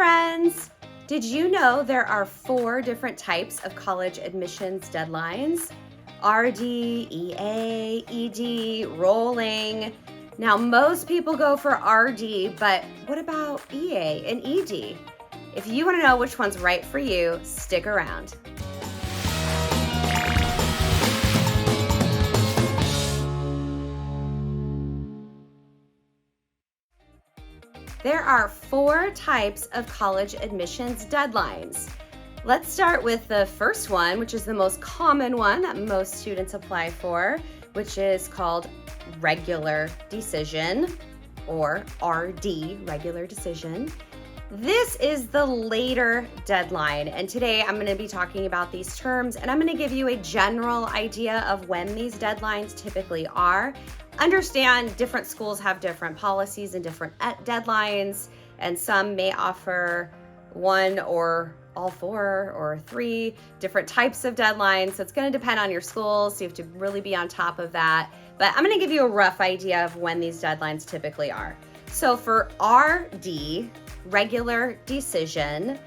friends! Did you know there are 4 different types of college admissions deadlines? RD, EA, ED, rolling. Now, most people go for RD, but what about EA and ED? If you want to know which one's right for you, stick around. There are 4 types of college admissions deadlines. Let's start with the first one, which is the most common one that most students apply for, which is called regular decision, or RD, regular decision. This is the later deadline, and today I'm going to be talking about these terms, and I'm going to give you a general idea of when these deadlines typically are. Understand different schools have different policies and different deadlines, and some may offer 1 or all 4 or 3 different types of deadlines. So it's going to depend on your school, so you have to really be on top of that. But I'm going to give you a rough idea of when these deadlines typically are. So for RD, regular decision,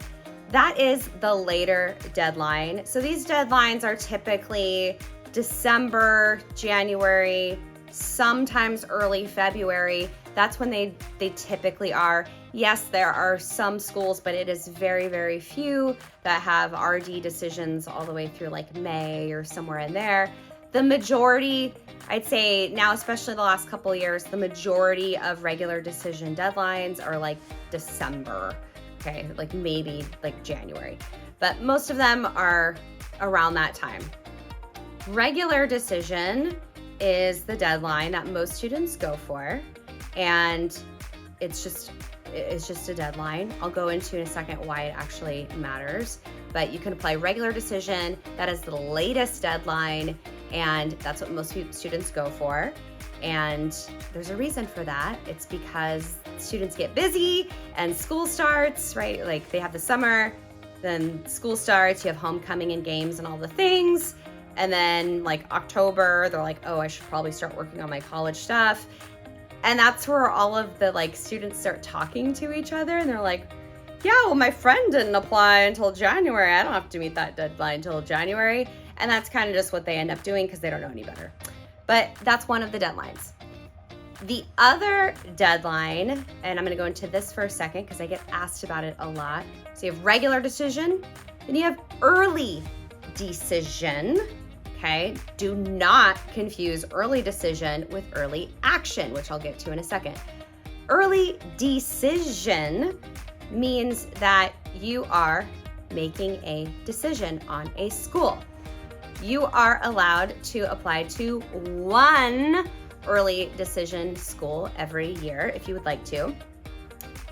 that is the later deadline. So these deadlines are typically December, January, sometimes early February. That's when they typically are. Yes, there are some schools, but it is very, very few that have RD decisions all the way through like May or somewhere in there. The majority, I'd say now, especially the last couple of years, the majority of regular decision deadlines are like December, okay, like maybe like January, but most of them are around that time. Regular decision is the deadline that most students go for, and it's just a deadline. I'll go into in a second why it actually matters, but you can apply regular decision. That is the latest deadline, and that's what most students go for. And there's a reason for that. It's because students get busy and school starts, right? Like they have the summer, then school starts, you have homecoming and games and all the things. And then like October, they're like, oh, I should probably start working on my college stuff. And that's where all of the like students start talking to each other, and they're like, yeah, well, my friend didn't apply until January. I don't have to meet that deadline until January. And that's kind of just what they end up doing because they don't know any better. But that's one of the deadlines. The other deadline, and I'm going to go into this for a second because I get asked about it a lot. So you have regular decision, then you have early decision. Okay, do not confuse early decision with early action, which I'll get to in a second. Early decision means that you are making a decision on a school. You are allowed to apply to 1 early decision school every year if you would like to.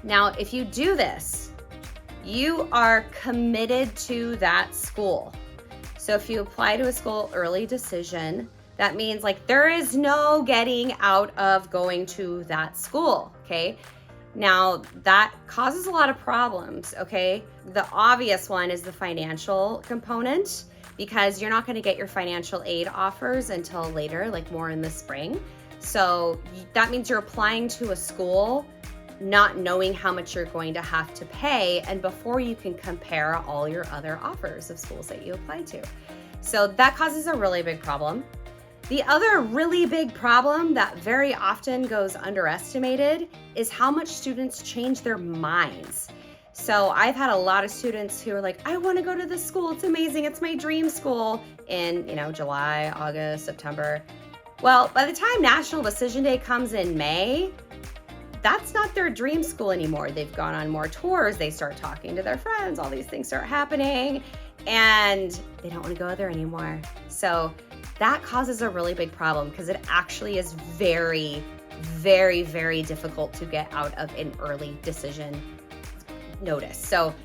Now, if you do this, you are committed to that school. So if you apply to a school early decision, that means like there is no getting out of going to that school, okay? Now that causes a lot of problems, okay? The obvious one is the financial component, because you're not gonna get your financial aid offers until later, like more in the spring. So that means you're applying to a school not knowing how much you're going to have to pay, and before you can compare all your other offers of schools that you apply to. So that causes a really big problem. The other really big problem that very often goes underestimated is how much students change their minds. So I've had a lot of students who are like, I want to go to this school, it's amazing, it's my dream school, in July, August, September. Well, by the time National Decision Day comes in May, that's not their dream school anymore. They've gone on more tours, they start talking to their friends, all these things start happening, and they don't want to go there anymore. So that causes a really big problem because it actually is very, very, very difficult to get out of an early decision notice. So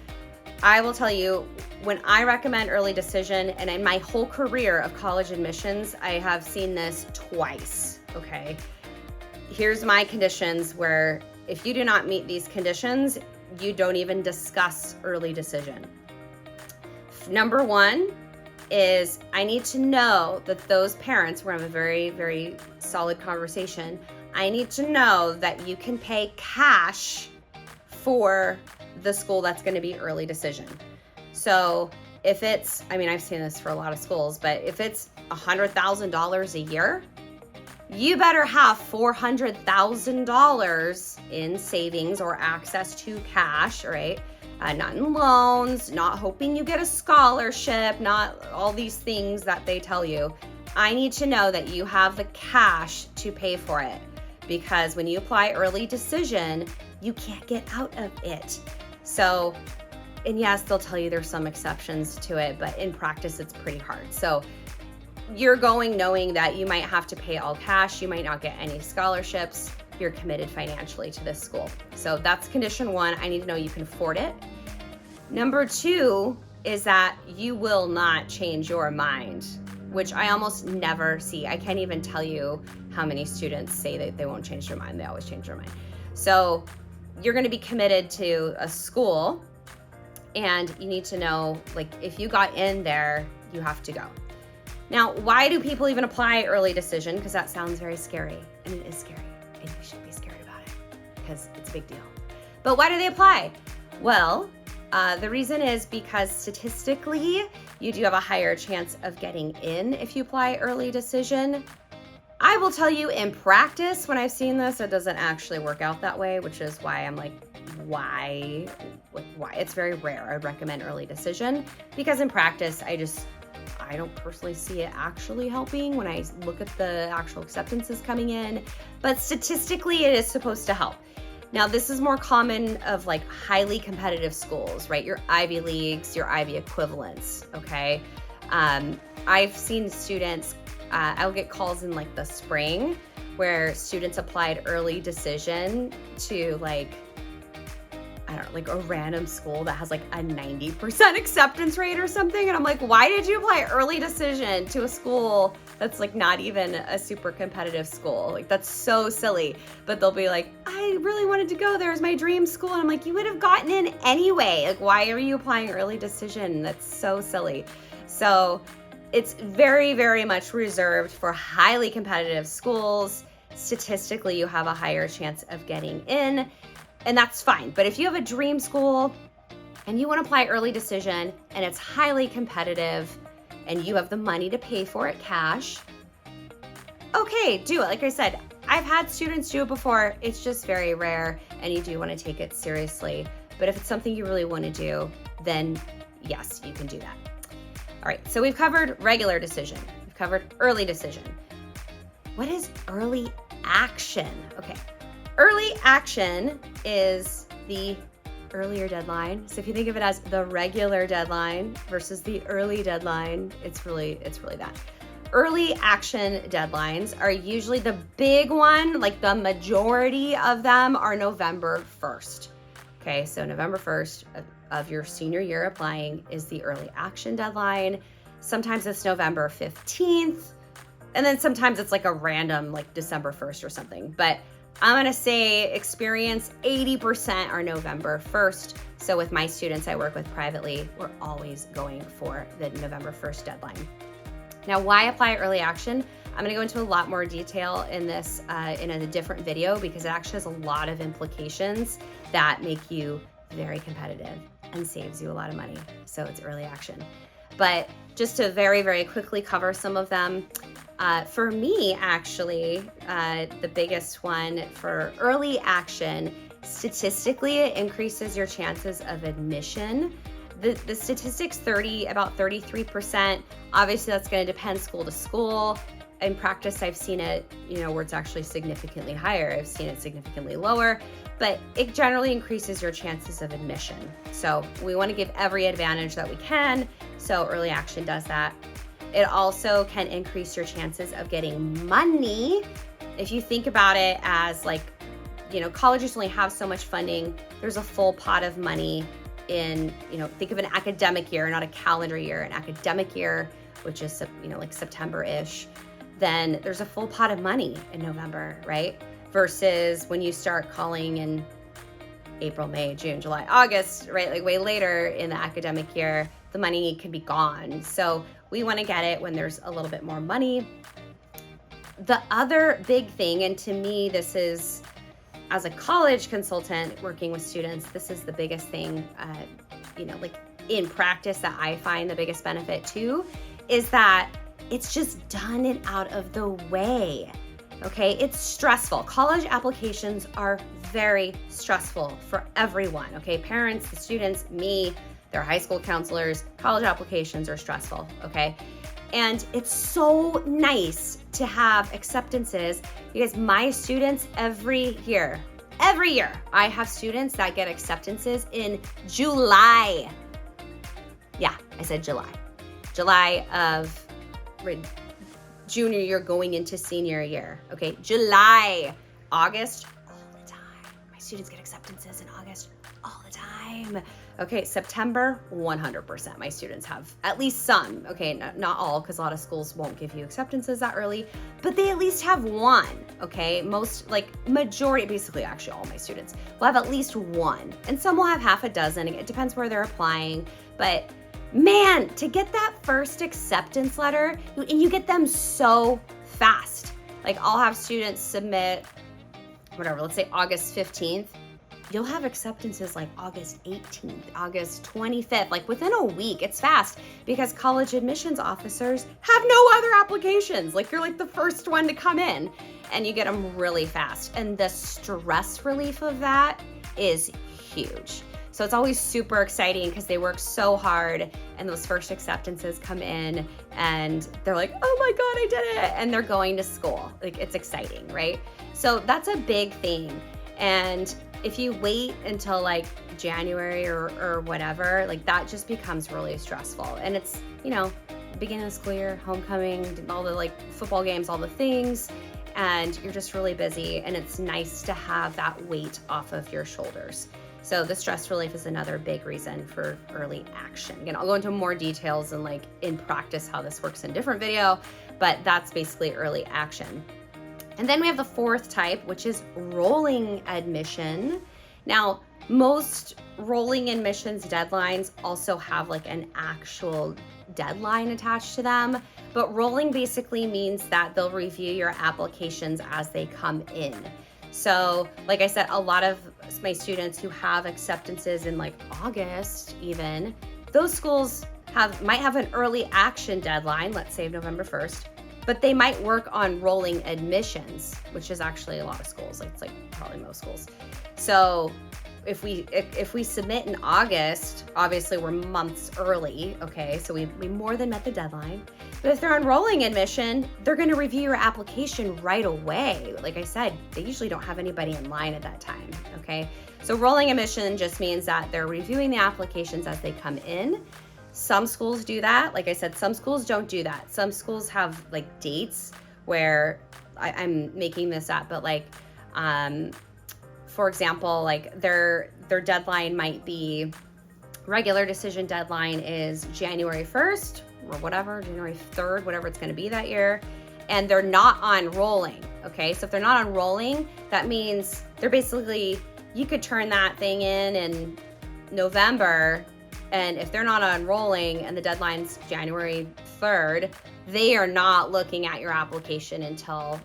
I will tell you, when I recommend early decision, and in my whole career of college admissions, I have seen this twice, okay? Here's my conditions where if you do not meet these conditions, you don't even discuss early decision. Number 1 is I need to know that those parents, we're having a very, very solid conversation. I need to know that you can pay cash for the school that's going to be early decision. So if it's, I mean, I've seen this for a lot of schools, but if it's $100,000 a year, you better have $400,000 in savings or access to cash, right? Not in loans, not hoping you get a scholarship, not all these things that they tell you. I need to know that you have the cash to pay for it, because when you apply early decision, you can't get out of it. So, and yes, they'll tell you there's some exceptions to it, but in practice, it's pretty hard. So you're going knowing that you might have to pay all cash, you might not get any scholarships, you're committed financially to this school. So that's condition one. I need to know you can afford it. Number two is that you will not change your mind, which I almost never see. I can't even tell you how many students say that they won't change their mind. They always change their mind. So you're going to be committed to a school, and you need to know, like, if you got in there, you have to go. Now, why do people even apply early decision? Because that sounds very scary, and it is scary, and you should be scared about it because it's a big deal. But why do they apply? Well, the reason is because statistically, you do have a higher chance of getting in if you apply early decision. I will tell you, in practice, when I've seen this, it doesn't actually work out that way, which is why I'm like, why? It's very rare. I would recommend early decision, because in practice, I don't personally see it actually helping when I look at the actual acceptances coming in, but statistically it is supposed to help. Now, this is more common of like highly competitive schools, right? Your Ivy Leagues, your Ivy equivalents, okay? I've seen students, I'll get calls in like the spring where students applied early decision to like, I don't know, like a random school that has like a 90% acceptance rate or something. And I'm like, why did you apply early decision to a school that's like not even a super competitive school? Like, that's so silly. But they'll be like, I really wanted to go there. It's my dream school. And I'm like, you would have gotten in anyway. Like, why are you applying early decision? That's so silly. So it's very, very much reserved for highly competitive schools. Statistically, you have a higher chance of getting in. And that's fine. But if you have a dream school and you want to apply early decision and it's highly competitive and you have the money to pay for it cash, okay, do it. Like I said, I've had students do it before. It's just very rare, and you do want to take it seriously. But if it's something you really want to do, then yes, you can do that. All right, so we've covered regular decision. We've covered early decision. What is early action? Okay. Early action is the earlier deadline. So if you think of it as the regular deadline versus the early deadline, it's really that. Early action deadlines are usually the big one, like the majority of them are November 1st. Okay, so November 1st of your senior year applying is the early action deadline. Sometimes it's November 15th, and then sometimes it's like a random, like December 1st or something. But I'm gonna say experience 80% are November 1st. So with my students I work with privately, we're always going for the November 1st deadline. Now, why apply early action? I'm gonna go into a lot more detail in this in a different video, because it actually has a lot of implications that make you very competitive and saves you a lot of money. So it's early action. But just to very, very quickly cover some of them, for me, actually, the biggest one for early action, statistically, it increases your chances of admission. The statistics, about 33%. Obviously, that's going to depend school to school. In practice, I've seen it, where it's actually significantly higher. I've seen it significantly lower, but it generally increases your chances of admission. So we want to give every advantage that we can. So early action does that. It also can increase your chances of getting money. If you think about it as like, colleges only have so much funding. There's a full pot of money in, think of an academic year, not a calendar year, an academic year, which is, like September-ish. Then there's a full pot of money in November, right? Versus when you start calling in April, May, June, July, August, right? Like way later in the academic year, the money can be gone. So we want to get it when there's a little bit more money. The other big thing, and to me, this is as a college consultant working with students, this is the biggest thing, like in practice that I find the biggest benefit too, is that it's just done and out of the way. Okay, it's stressful. College applications are very stressful for everyone. Okay, parents, the students, me, their high school counselors, college applications are stressful. Okay, and it's so nice to have acceptances because my students every year, I have students that get acceptances in July. Yeah, I said July. July of junior year going into senior year. Okay, July, August, all the time. My students get acceptances in August all the time. Okay, September, 100%. My students have at least some. Okay, not all, because a lot of schools won't give you acceptances that early, but they at least have one. Okay, majority, basically actually all my students will have at least one, and some will have half a dozen. It depends where they're applying, but man, to get that first acceptance letter, and you get them so fast. Like I'll have students submit, whatever, let's say August 15th. You'll have acceptances like August 18th, August 25th, like within a week. It's fast because college admissions officers have no other applications. Like you're like the first one to come in and you get them really fast. And the stress relief of that is huge. So it's always super exciting because they work so hard and those first acceptances come in and they're like, oh my God, I did it. And they're going to school. Like it's exciting, right? So that's a big thing. And if you wait until like January or whatever, like that just becomes really stressful. And it's, beginning of the school year, homecoming, all the like football games, all the things, and you're just really busy. And it's nice to have that weight off of your shoulders. So the stress relief is another big reason for early action. Again, I'll go into more details and like in practice how this works in a different video, but that's basically early action. And then we have the fourth type, which is rolling admission. Now, most rolling admissions deadlines also have like an actual deadline attached to them, but rolling basically means that they'll review your applications as they come in. So, like I said, a lot of my students who have acceptances in like August even, those schools might have an early action deadline, let's say November 1st, but they might work on rolling admissions, which is actually a lot of schools. Like it's like probably most schools. So if we submit in August, obviously we're months early, okay? So we more than met the deadline. But if they're on rolling admission, they're gonna review your application right away. Like I said, they usually don't have anybody in line at that time, okay? So rolling admission just means that they're reviewing the applications as they come in. Some schools do that. Like I said, some schools don't do that. Some schools have like dates where I'm making this up, but like, for example, like their deadline might be, regular decision deadline is January 1st or whatever, January 3rd, whatever it's going to be that year. And they're not on rolling. Okay. So if they're not on rolling, that means they're basically, you could turn that thing in November. And if they're not on rolling and the deadline's January 3rd, they are not looking at your application until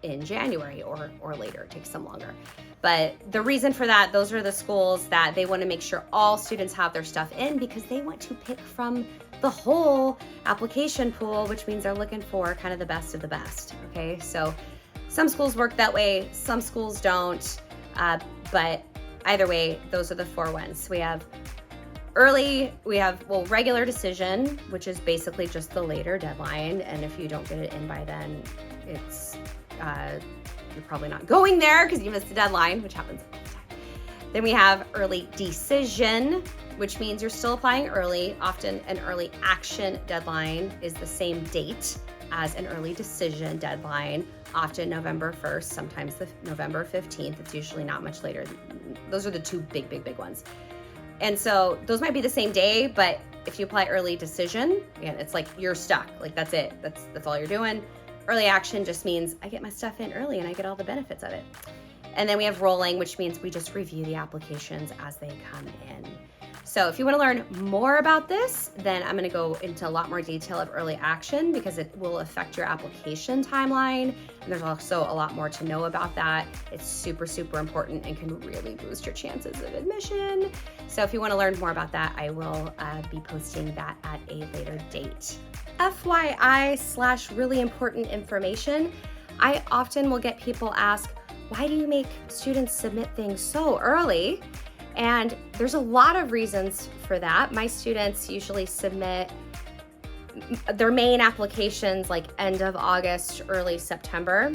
in January or later. It takes them longer. But the reason for that, those are the schools that they want to make sure all students have their stuff in because they want to pick from the whole application pool, which means they're looking for kind of the best of the best. Okay, so some schools work that way, some schools don't. But either way, those are the four ones. We have early, regular decision, which is basically just the later deadline. And if you don't get it in by then, it's, you're probably not going there because you missed the deadline, which happens all the time. Then we have early decision, which means you're still applying early. Often an early action deadline is the same date as an early decision deadline, often November 1st, sometimes the November 15th. It's usually not much later. Those are the two big ones. And so those might be the same day, but if you apply early decision, again, it's like you're stuck. Like that's it. That's all you're doing. Early action just means I get my stuff in early and I get all the benefits of it. And then we have rolling, which means we just review the applications as they come in. So if you want to learn more about this, then I'm going to go into a lot more detail of early action because it will affect your application timeline. And there's also a lot more to know about that. It's super, super important and can really boost your chances of admission. So if you want to learn more about that, I will be posting that at a later date. FYI/really important information, I often will get people ask, why do you make students submit things so early? And there's a lot of reasons for that. My students usually submit their main applications like end of August, early September.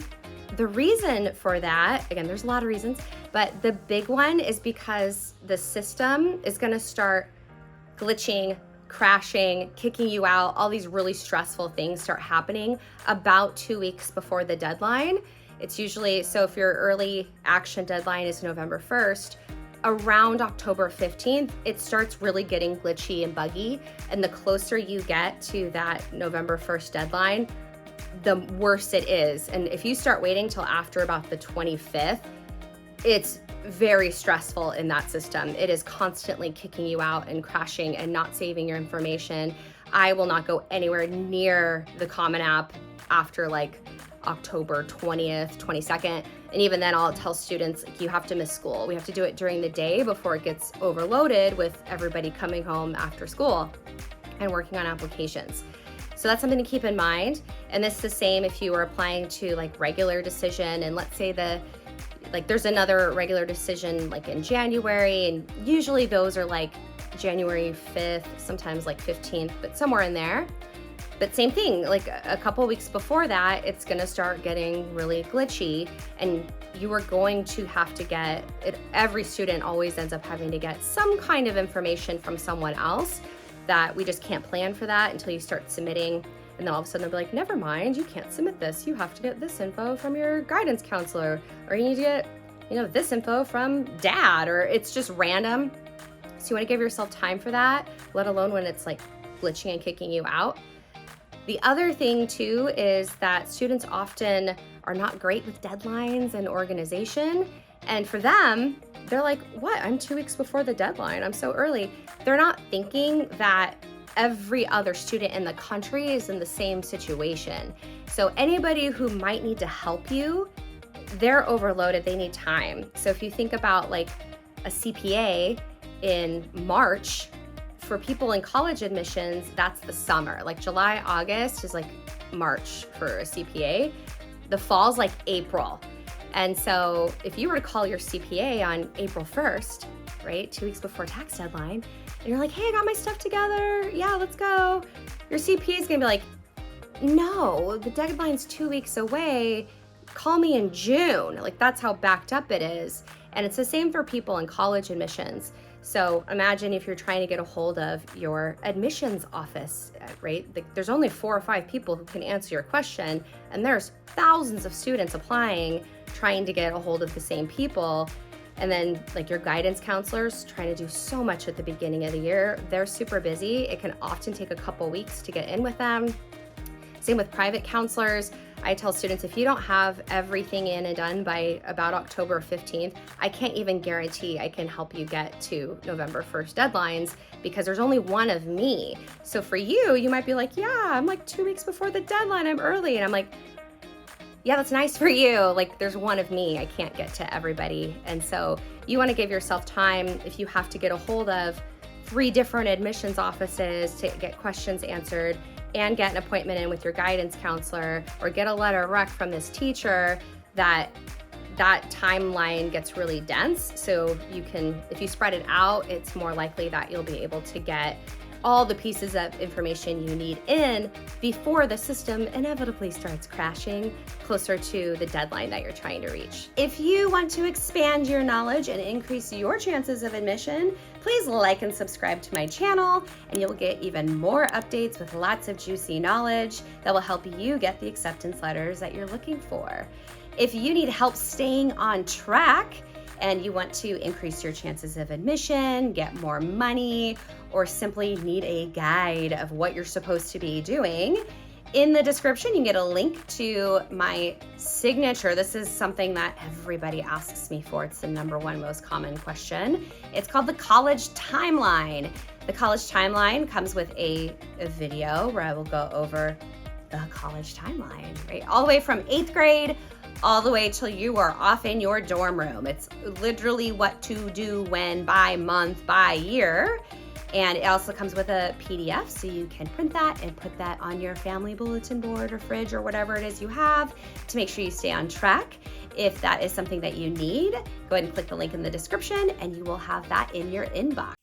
The reason for that, again, there's a lot of reasons, but the big one is because the system is going to start glitching, crashing, kicking you out. All these really stressful things start happening about 2 weeks before the deadline. It's usually, so if your early action deadline is November 1st, around October 15th, it starts really getting glitchy and buggy. And the closer you get to that November 1st deadline, the worse it is. And if you start waiting till after about the 25th, it's very stressful in that system. It is constantly kicking you out and crashing and not saving your information. I will not go anywhere near the Common App after like October 20th, 22nd. And even then I'll tell students, like, you have to miss school. We have to do it during the day before it gets overloaded with everybody coming home after school and working on applications. So that's something to keep in mind. And this is the same if you were applying to like regular decision, and let's say there's another regular decision like in January, and usually those are like January 5th, sometimes like 15th, but somewhere in there. But same thing, like a couple weeks before that, it's gonna start getting really glitchy, and you are going to have to get it. Every student always ends up having to get some kind of information from someone else that we just can't plan for that until you start submitting. And then all of a sudden they'll be like, never mind, you can't submit this. You have to get this info from your guidance counselor, or you need to get, this info from dad, or it's just random. So you wanna give yourself time for that, let alone when it's like glitching and kicking you out. The other thing too is that students often are not great with deadlines and organization. And for them, they're like, what? I'm 2 weeks before the deadline. I'm so early. They're not thinking that every other student in the country is in the same situation. So anybody who might need to help you, they're overloaded. They need time. So if you think about like a CPA in March, for people in college admissions, that's the summer. Like July, August is like March for a CPA. The fall's like April. And so if you were to call your CPA on April 1st, right, 2 weeks before tax deadline, and you're like, hey, I got my stuff together. Yeah, let's go. Your CPA is gonna be like, no, the deadline's 2 weeks away. Call me in June. Like that's how backed up it is. And it's the same for people in college admissions. So imagine if you're trying to get a hold of your admissions office, right? Like there's only 4 or 5 people who can answer your question, and there's thousands of students applying, trying to get a hold of the same people. And then like your guidance counselors trying to do so much at the beginning of the year. They're super busy. It can often take a couple weeks to get in with them. Same with private counselors. I tell students, if you don't have everything in and done by about October 15th, I can't even guarantee I can help you get to November 1st deadlines because there's only one of me. So for you, you might be like, yeah, I'm like 2 weeks before the deadline, I'm early. And I'm like, yeah, that's nice for you. Like there's one of me, I can't get to everybody. And so you wanna give yourself time if you have to get a hold of 3 different admissions offices to get questions answered and get an appointment in with your guidance counselor, or get a letter of rec from this teacher, that timeline gets really dense. So you can, if you spread it out, it's more likely that you'll be able to get all the pieces of information you need in before the system inevitably starts crashing closer to the deadline that you're trying to reach. If you want to expand your knowledge and increase your chances of admission, please like and subscribe to my channel, and you'll get even more updates with lots of juicy knowledge that will help you get the acceptance letters that you're looking for. If you need help staying on track and you want to increase your chances of admission, get more money, or simply need a guide of what you're supposed to be doing, In the description, you can get a link to my signature. This is something that everybody asks me for. It's the #1 most common question. It's called the College Timeline. The College Timeline comes with a video where I will go over the college timeline, right? All the way from 8th grade, all the way till you are off in your dorm room. It's literally what to do when, by month, by year. And it also comes with a PDF, so you can print that and put that on your family bulletin board or fridge or whatever it is you have to make sure you stay on track. If that is something that you need, go ahead and click the link in the description and you will have that in your inbox.